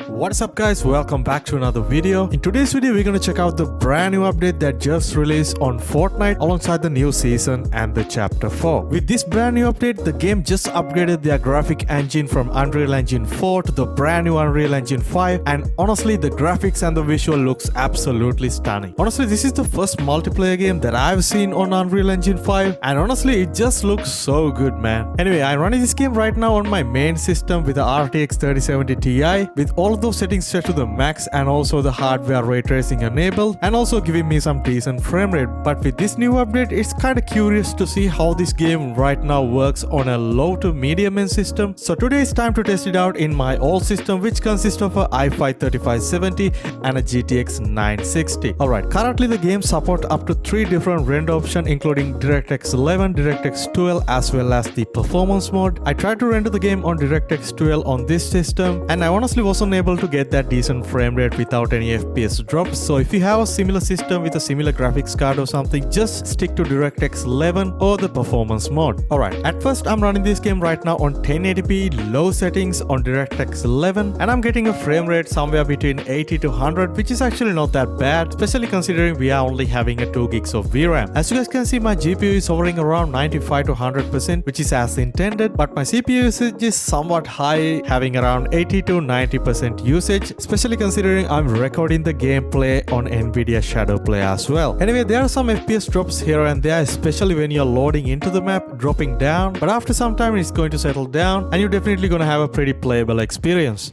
What's up guys, welcome back to another video. In today's video we're gonna check out the brand new update that just released on Fortnite alongside the new season and the chapter 4. With this brand new update, the game just upgraded their graphic engine from Unreal Engine 4 to the brand new Unreal Engine 5, and honestly the graphics and the visual looks absolutely stunning. Honestly, this is the first multiplayer game that I've seen on Unreal Engine 5 and honestly it just looks so good, man. Anyway, I'm running this game right now on my main system with the RTX 3070 Ti with all of those settings set to the max and also the hardware ray tracing enabled and also giving me some decent frame rate. But with this new update, it's kind of curious to see how this game right now works on a low to medium end system. So today it's time to test it out in my old system, which consists of a i5 3570 and a GTX 960. Alright, currently the game supports up to 3 different render options including DirectX 11, DirectX 12 as well as the performance mode. I tried to render the game on DirectX 12 on this system and I honestly wasn't able to get that decent frame rate without any FPS drops. So if you have a similar system with a similar graphics card or something, just stick to DirectX 11 or the performance mode. Alright, at first I'm running this game right now on 1080p low settings on DirectX 11 and I'm getting a frame rate somewhere between 80 to 100, which is actually not that bad, especially considering we are only having a 2 gigs of VRAM. As you guys can see, my GPU is hovering around 95 to 100%, which is as intended, but my CPU usage is somewhat high, having around 80 to 90% usage, especially considering I'm recording the gameplay on Nvidia Shadow Play as well. Anyway, there are some FPS drops here and there, especially when you're loading into the map, dropping down, but after some time it's going to settle down and you're definitely going to have a pretty playable experience.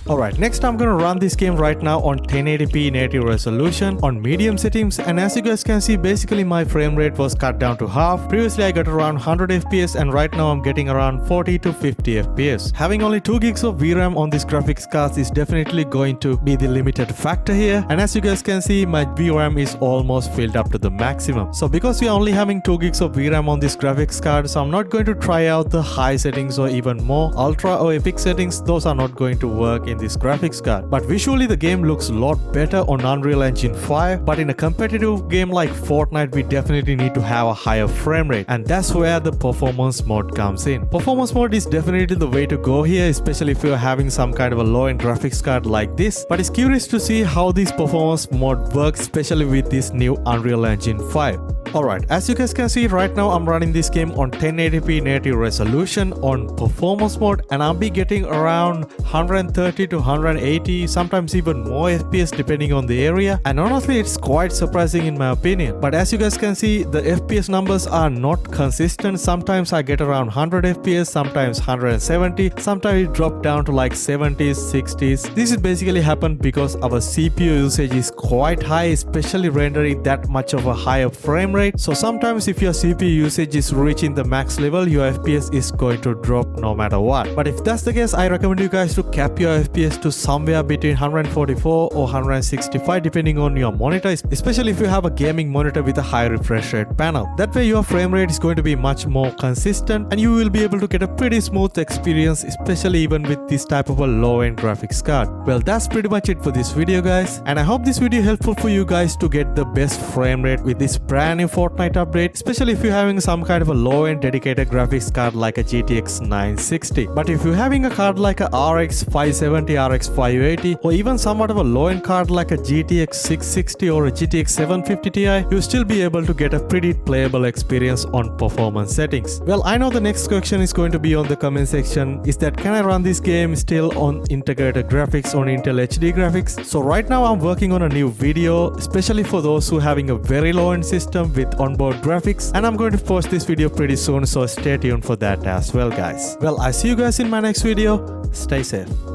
Alright, next I'm gonna run this game right now on 1080p native resolution on medium settings, and as you guys can see, basically my frame rate was cut down to half. Previously I got around 100 FPS and right now I'm getting around 40 to 50 FPS. Having only 2 gigs of VRAM on this graphics card is definitely going to be the limited factor here, and as you guys can see, my VRAM is almost filled up to the maximum. So because we are only having 2 gigs of VRAM on this graphics card, so I'm not going to try out the high settings or even more ultra or epic settings. Those are not going to work in this graphics card. But visually the game looks a lot better on Unreal Engine 5, but in a competitive game like Fortnite we definitely need to have a higher frame rate, and that's where the performance mode comes in. Performance mode is definitely the way to go here, especially if you're having some kind of a low-end graphics card like this, but it's curious to see how this performance mode works, especially with this new Unreal Engine 5. Alright, as you guys can see right now I'm running this game on 1080p native resolution on performance mode and I'll be getting around 130 to 180, sometimes even more FPS depending on the area, and honestly it's quite surprising in my opinion. But as you guys can see, the FPS numbers are not consistent. Sometimes I get around 100 FPS, sometimes 170, sometimes it drops down to like 70s, 60s. This is basically happened because our CPU usage is quite high, especially rendering that much of a higher frame rate. So sometimes if your CPU usage is reaching the max level, your FPS is going to drop no matter what. But if that's the case, I recommend you guys to cap your FPS to somewhere between 144 or 165 depending on your monitor, especially if you have a gaming monitor with a high refresh rate panel. That way your frame rate is going to be much more consistent and you will be able to get a pretty smooth experience, especially even with this type of a low-end graphics card. Well, that's pretty much it for this video guys, and I hope this video helpful for you guys to get the best frame rate with this brand new Fortnite update, especially if you're having some kind of a low-end dedicated graphics card like a GTX 960. 960. But if you're having a card like a RX 570, RX 580, or even somewhat of a low-end card like a GTX 660 or a GTX 750 Ti, you'll still be able to get a pretty playable experience on performance settings. Well, I know the next question is going to be on the comment section, is that can I run this game still on integrated graphics on Intel HD graphics? So right now I'm working on a new video, especially for those who are having a very low-end system with onboard graphics, and I'm going to post this video pretty soon, so stay tuned for that as well, guys. Well, I see you guys in my next video. Stay safe.